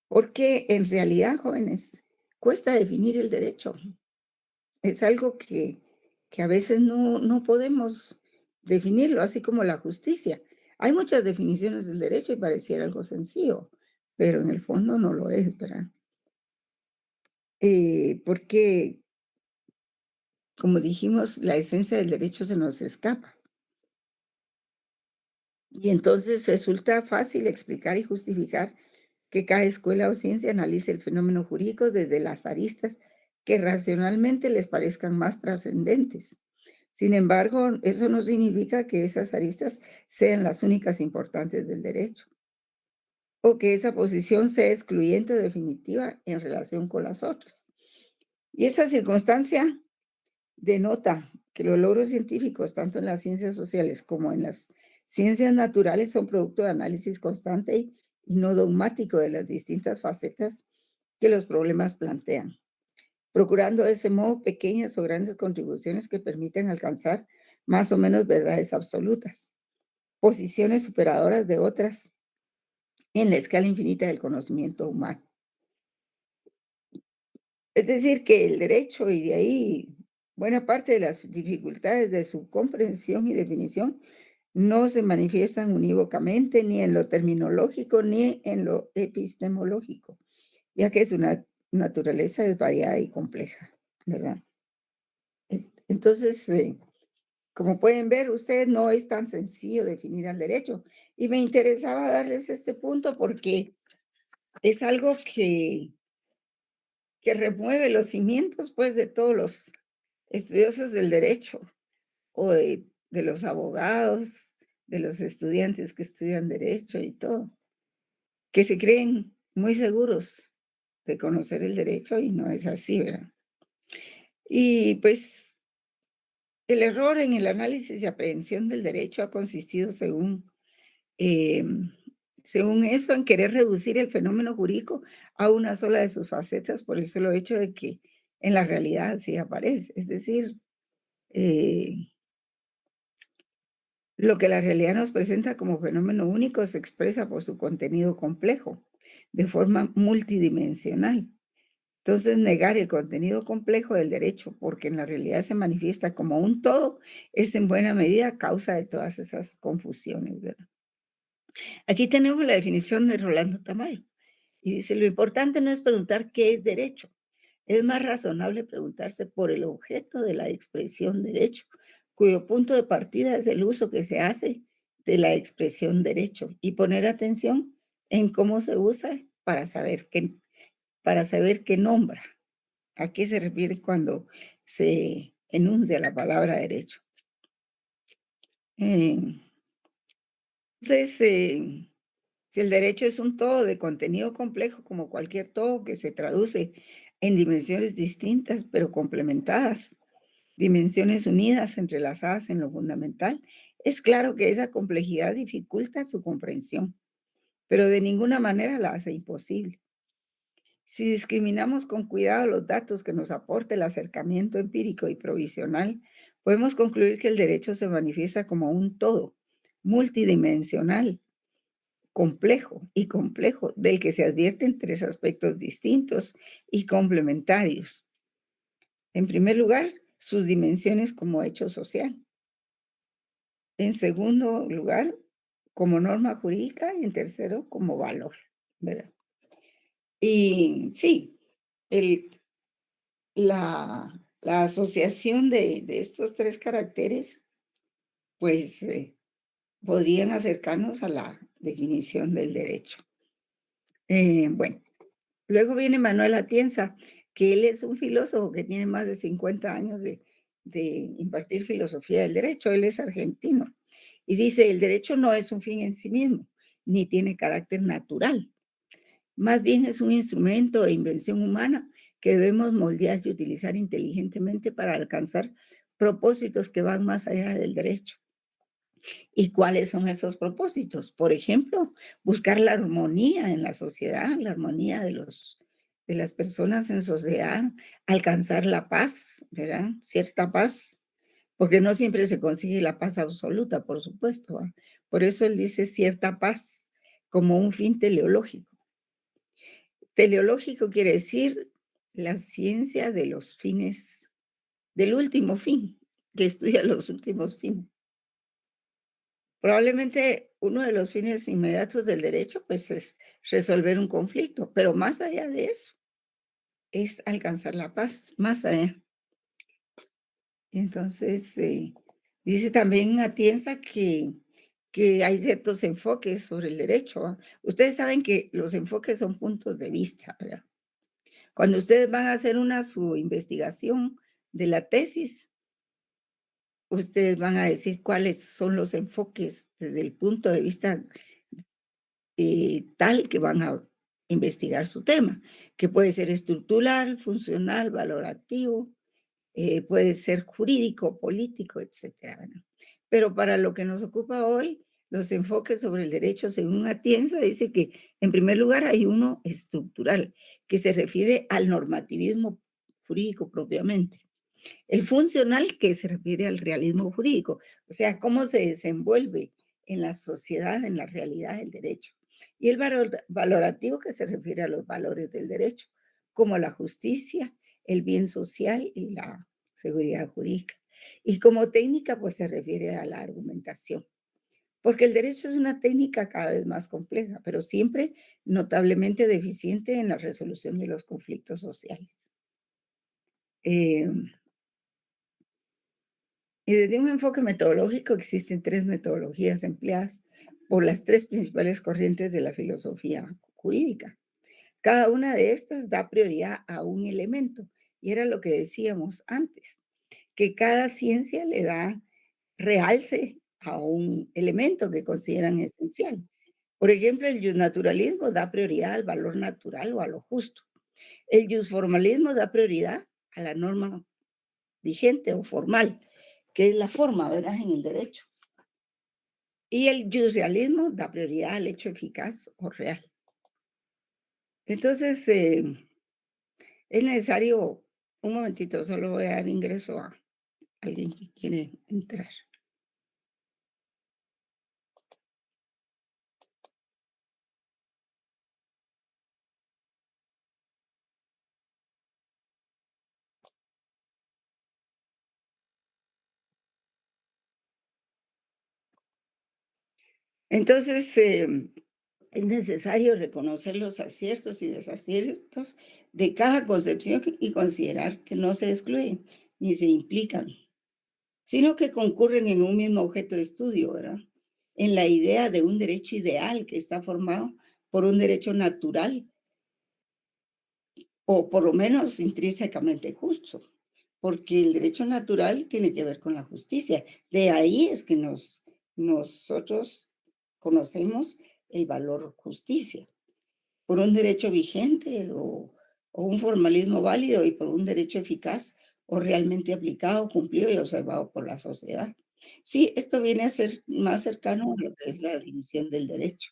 Porque en realidad, jóvenes, cuesta definir el derecho. Es algo que a veces no podemos definirlo, así como la justicia. Hay muchas definiciones del derecho y pareciera algo sencillo, pero en el fondo no lo es, ¿verdad? Porque, como dijimos, la esencia del derecho se nos escapa. Y entonces resulta fácil explicar y justificar que cada escuela o ciencia analice el fenómeno jurídico desde las aristas que racionalmente les parezcan más trascendentes. Sin embargo, eso no significa que esas aristas sean las únicas importantes del derecho o que esa posición sea excluyente o definitiva en relación con las otras. Y esa circunstancia denota que los logros científicos, tanto en las ciencias sociales como en las ciencias naturales, son producto de análisis constante y no dogmático de las distintas facetas que los problemas plantean, procurando de ese modo pequeñas o grandes contribuciones que permiten alcanzar más o menos verdades absolutas, posiciones superadoras de otras en la escala infinita del conocimiento humano. Es decir, que el derecho y de ahí buena parte de las dificultades de su comprensión y definición no se manifiestan unívocamente ni en lo terminológico ni en lo epistemológico, ya que su naturaleza es variada y compleja, ¿verdad? Entonces, como pueden ver, ustedes no es tan sencillo definir al derecho. Y me interesaba darles este punto porque es algo que remueve los cimientos, pues, de todos los estudiosos del derecho o de los abogados, de los estudiantes que estudian derecho y todo, que se creen muy seguros de conocer el derecho y no es así, ¿verdad? Y pues el error en el análisis y aprehensión del derecho ha consistido, em, según eso, en querer reducir el fenómeno jurídico a una sola de sus facetas por el solo hecho de que en la realidad sí aparece. Es decir, eh, lo que la realidad nos presenta como fenómeno único se expresa por su contenido complejo, de forma multidimensional. Entonces, negar el contenido complejo del derecho, porque en la realidad se manifiesta como un todo, es en buena medida causa de todas esas confusiones, ¿verdad? Aquí tenemos la definición de Rolando Tamayo y dice, lo importante no es preguntar qué es derecho, es más razonable preguntarse por el objeto de la expresión derecho, cuyo punto de partida es el uso que se hace de la expresión derecho y poner atención en cómo se usa para saber qué nombra. ¿A qué se refiere cuando se enuncia la palabra derecho? Eh, entonces, si el derecho es un todo de contenido complejo, como cualquier todo que se traduce en dimensiones distintas pero complementadas, dimensiones unidas, entrelazadas en lo fundamental, es claro que esa complejidad dificulta su comprensión, pero de ninguna manera la hace imposible. Si discriminamos con cuidado los datos que nos aporta el acercamiento empírico y provisional, podemos concluir que el derecho se manifiesta como un todo, multidimensional, complejo, del que se advierten tres aspectos distintos y complementarios. En primer lugar, sus dimensiones como hecho social. En segundo lugar, como norma jurídica. Y en tercero, como valor, ¿verdad? Y sí, el, la asociación de estos tres caracteres, pues, podrían acercarnos a la definición del derecho. Bueno, luego viene Manuel Atienza, que él es un filósofo que tiene más de 50 años de impartir filosofía del derecho. Él es argentino y dice, el derecho no es un fin en sí mismo, ni tiene carácter natural. Más bien es un instrumento de invención humana que debemos moldear y utilizar inteligentemente para alcanzar propósitos que van más allá del derecho. ¿Y cuáles son esos propósitos? Por ejemplo, buscar la armonía en la sociedad, la armonía de las personas en sociedad, alcanzar la paz, ¿verdad? Cierta paz, porque no siempre se consigue la paz absoluta, por supuesto, ¿va? Por eso él dice cierta paz como un fin teleológico. Teleológico quiere decir la ciencia de los fines, del último fin, que estudia los últimos fines. Probablemente uno de los fines inmediatos del derecho, pues, es resolver un conflicto, pero más allá de eso, es alcanzar la paz, más allá. Entonces, dice también Atienza que hay ciertos enfoques sobre el derecho, ¿va? Ustedes saben que los enfoques son puntos de vista, ¿verdad? Cuando ustedes van a hacer su investigación de la tesis, ustedes van a decir cuáles son los enfoques desde el punto de vista tal que van a investigar su tema, que puede ser estructural, funcional, valorativo, puede ser jurídico, político, etcétera, ¿verdad? Pero para lo que nos ocupa hoy, los enfoques sobre el derecho, según Atienza, dice que en primer lugar hay uno estructural, que se refiere al normativismo jurídico propiamente. El funcional, que se refiere al realismo jurídico, o sea, cómo se desenvuelve en la sociedad, en la realidad del derecho. Y el valorativo, que se refiere a los valores del derecho, como la justicia, el bien social y la seguridad jurídica. Y como técnica, pues se refiere a la argumentación, porque el derecho es una técnica cada vez más compleja, pero siempre notablemente deficiente en la resolución de los conflictos sociales. Eh, Y desde un enfoque metodológico existen tres metodologías empleadas por las tres principales corrientes de la filosofía jurídica. Cada una de estas da prioridad a un elemento, y era lo que decíamos antes, que cada ciencia le da realce a un elemento que consideran esencial. Por ejemplo, el naturalismo da prioridad al valor natural o a lo justo. El formalismo da prioridad a la norma vigente o formal, que es la forma, ¿verdad?, en el derecho. Y el realismo da prioridad al hecho eficaz o real. Entonces, es necesario, un momentito, solo voy a dar ingreso a alguien que quiere entrar. Entonces, es necesario reconocer los aciertos y desaciertos de cada concepción y considerar que no se excluyen ni se implican, sino que concurren en un mismo objeto de estudio, ¿verdad? En la idea de un derecho ideal que está formado por un derecho natural o por lo menos intrínsecamente justo, porque el derecho natural tiene que ver con la justicia. De ahí es que nosotros conocemos el valor justicia, por un derecho vigente o un formalismo válido y por un derecho eficaz o realmente aplicado, cumplido y observado por la sociedad. Sí, esto viene a ser más cercano a lo que es la definición del derecho.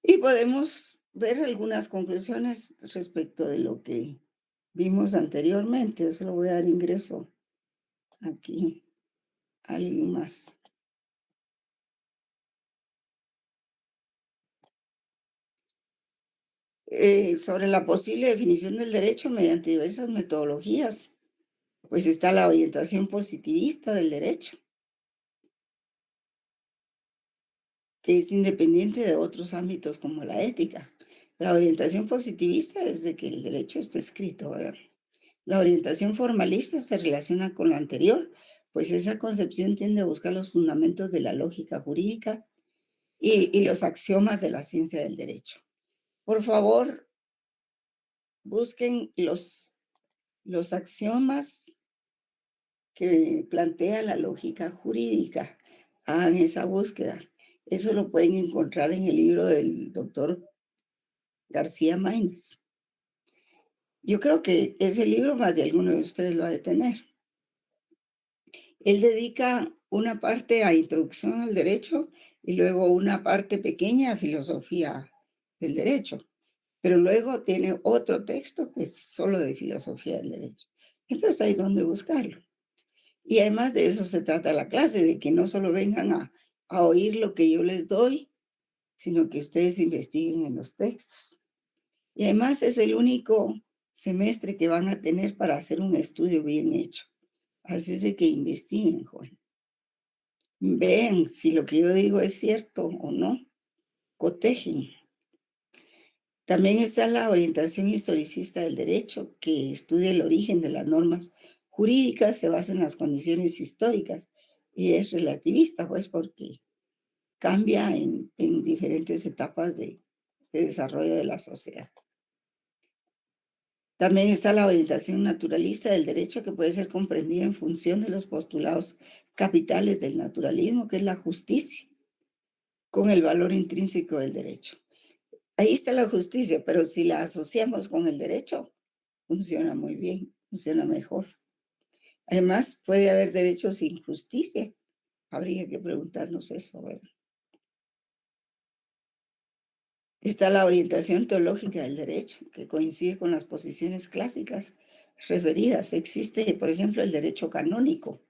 Y podemos ver algunas conclusiones respecto de lo que vimos anteriormente. Solo voy a dar ingreso aquí a alguien más. Sobre la posible definición del derecho mediante diversas metodologías, pues está la orientación positivista del derecho, que es independiente de otros ámbitos como la ética. La orientación positivista es de que el derecho está escrito, ¿verdad? La orientación formalista se relaciona con lo anterior, pues esa concepción tiende a buscar los fundamentos de la lógica jurídica y los axiomas de la ciencia del derecho. Por favor, busquen los axiomas que plantea la lógica jurídica. Hagan esa búsqueda. Eso lo pueden encontrar en el libro del doctor García Maínez. Yo creo que ese libro más de alguno de ustedes lo ha de tener. Él dedica una parte a introducción al derecho y luego una parte pequeña a filosofía del derecho, pero luego tiene otro texto que es solo de filosofía del derecho. Entonces hay donde buscarlo. Y además de eso se trata la clase, de que no solo vengan a oír lo que yo les doy, sino que ustedes investiguen en los textos. Y además es el único semestre que van a tener para hacer un estudio bien hecho. Así es de que investiguen, joven. Vean si lo que yo digo es cierto o no. Cotejen. También está la orientación historicista del derecho, que estudia el origen de las normas jurídicas, se basa en las condiciones históricas y es relativista, pues, porque cambia en diferentes etapas de desarrollo de la sociedad. También está la orientación naturalista del derecho, que puede ser comprendida en función de los postulados capitales del naturalismo, que es la justicia, con el valor intrínseco del derecho. Ahí está la justicia, pero si la asociamos con el derecho, funciona muy bien, funciona mejor. Además, puede haber derechos sin justicia. Habría que preguntarnos eso, ¿verdad? Está la orientación teológica del derecho, que coincide con las posiciones clásicas referidas. Existe, por ejemplo, el derecho canónico,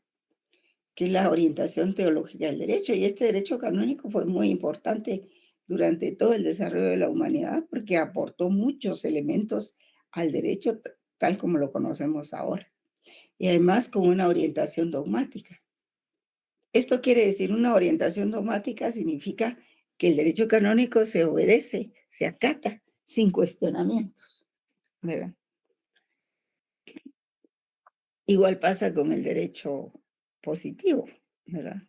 que es la orientación teológica del derecho. Y este derecho canónico fue muy importante durante todo el desarrollo de la humanidad porque aportó muchos elementos al derecho tal como lo conocemos ahora. Y además con una orientación dogmática. Esto quiere decir una orientación dogmática significa que el derecho canónico se obedece, se acata sin cuestionamientos, ¿verdad? Igual pasa con el derecho positivo, ¿verdad?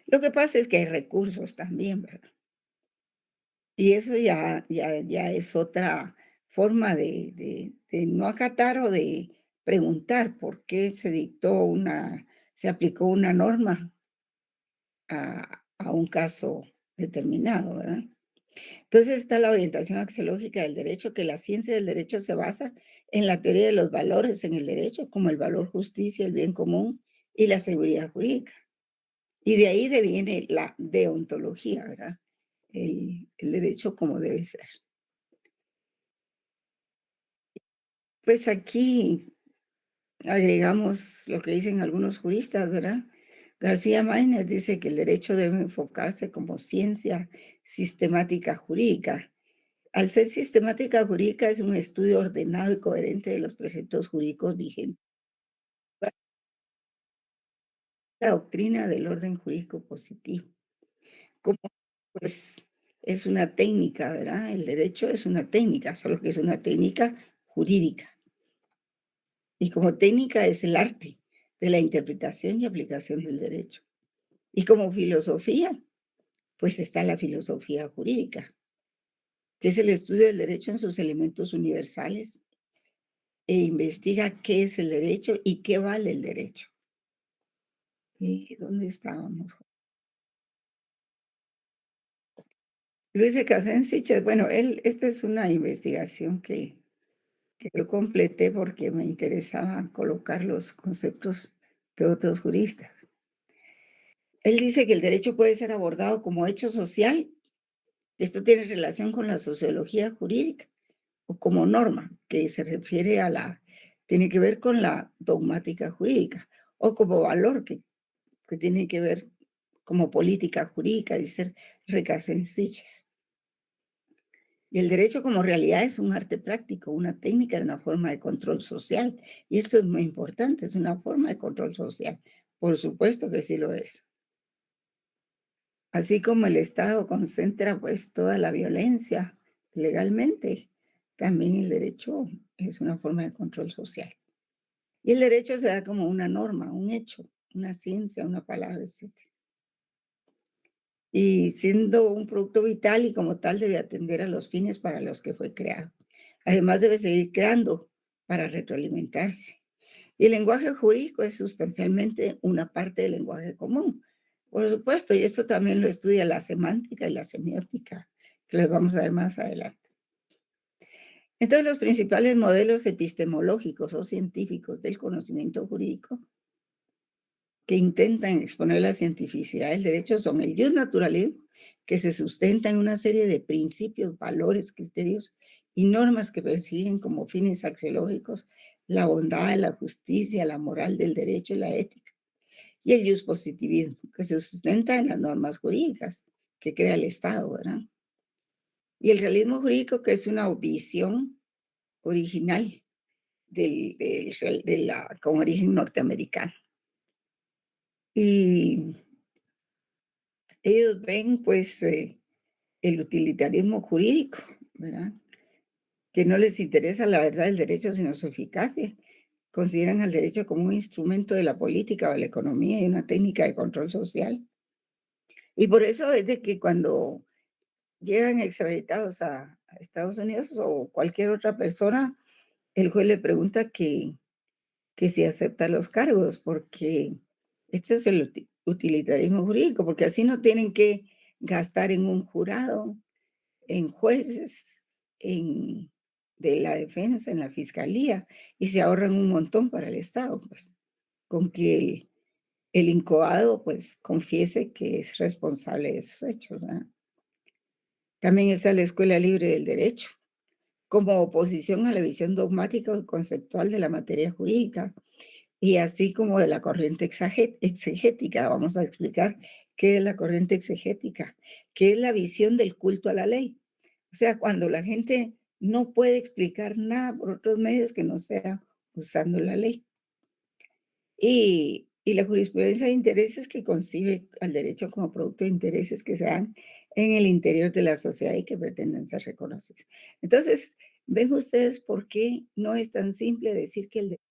Lo que pasa es que hay recursos también, ¿verdad? Y eso ya es otra forma de no acatar o de preguntar por qué se aplicó una norma a un caso determinado, ¿verdad? Entonces está la orientación axiológica del derecho, que la ciencia del derecho se basa en la teoría de los valores en el derecho, como el valor justicia, el bien común y la seguridad jurídica. Y de ahí deviene la deontología, ¿verdad? El derecho como debe ser. Pues aquí agregamos lo que dicen algunos juristas, ¿verdad? García Maínez dice que el derecho debe enfocarse como ciencia sistemática jurídica. Al ser sistemática jurídica es un estudio ordenado y coherente de los preceptos jurídicos vigentes. La doctrina del orden jurídico positivo. Como pues es una técnica, ¿verdad? El derecho es una técnica, solo que es una técnica jurídica. Y como técnica es el arte de la interpretación y aplicación del derecho. Y como filosofía, pues está la filosofía jurídica, que es el estudio del derecho en sus elementos universales e investiga qué es el derecho y qué vale el derecho. ¿Y dónde estábamos? Luis Recasensich, bueno, esta es una investigación que yo completé porque me interesaba colocar los conceptos de otros juristas. Él dice que el derecho puede ser abordado como hecho social. Esto tiene relación con la sociología jurídica o como norma, que se refiere tiene que ver con la dogmática jurídica, o como valor, que tiene que ver como política jurídica, dice Recasensich. Y el derecho como realidad es un arte práctico, una técnica, una forma de control social. Y esto es muy importante, es una forma de control social. Por supuesto que sí lo es. Así como el Estado concentra pues toda la violencia legalmente, también el derecho es una forma de control social. Y el derecho se da como una norma, un hecho, una ciencia, una palabra, etcétera. Y siendo un producto vital y como tal debe atender a los fines para los que fue creado. Además debe seguir creando para retroalimentarse. Y el lenguaje jurídico es sustancialmente una parte del lenguaje común. Por supuesto, y esto también lo estudia la semántica y la semiótica, que les vamos a ver más adelante. Entonces, los principales modelos epistemológicos o científicos del conocimiento jurídico que intentan exponer la cientificidad del derecho son el naturalismo, que se sustenta en una serie de principios, valores, criterios y normas que persiguen como fines axiológicos la bondad, la justicia, la moral del derecho y la ética. Y el positivismo, que se sustenta en las normas jurídicas que crea el Estado, ¿verdad? Y el realismo jurídico, que es una visión original con origen norteamericano. Y ellos ven, pues, el utilitarismo jurídico, ¿verdad? Que no les interesa la verdad del derecho, sino su eficacia. Consideran al derecho como un instrumento de la política o de la economía y una técnica de control social. Y por eso es de que cuando llegan extraditados a Estados Unidos o cualquier otra persona, el juez le pregunta que si acepta los cargos, porque este es el utilitarismo jurídico, porque así no tienen que gastar en un jurado, en jueces, en de la defensa, en la fiscalía, y se ahorran un montón para el Estado, pues, con que el incoado, pues, confiese que es responsable de esos hechos, ¿verdad? También está la Escuela Libre del Derecho, como oposición a la visión dogmática y conceptual de la materia jurídica, y así como de la corriente exegética. Vamos a explicar qué es la corriente exegética, que es la visión del culto a la ley. O sea, cuando la gente no puede explicar nada por otros medios que no sea usando la ley. Y la jurisprudencia de intereses que concibe al derecho como producto de intereses que se dan en el interior de la sociedad y que pretenden ser reconocidos. Entonces, ven ustedes por qué no es tan simple decir que el derecho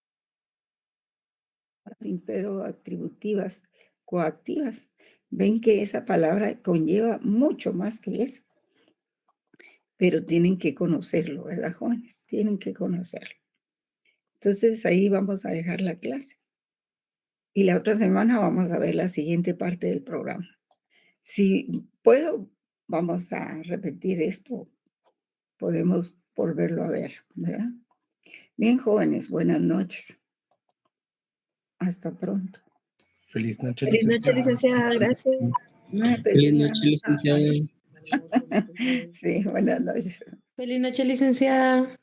sin pero atributivas, coactivas. Ven que esa palabra conlleva mucho más que eso, pero tienen que conocerlo, ¿verdad, jóvenes? Tienen que conocerlo. Entonces, ahí vamos a dejar la clase. Y la otra semana vamos a ver la siguiente parte del programa. Si puedo, vamos a repetir esto. Podemos volverlo a ver, ¿verdad? Bien, jóvenes, buenas noches. Hasta pronto. Feliz noche, Feliz noche, licenciada. Gracias. Feliz noche, licenciada. Sí, buenas noches. Feliz noche, licenciada.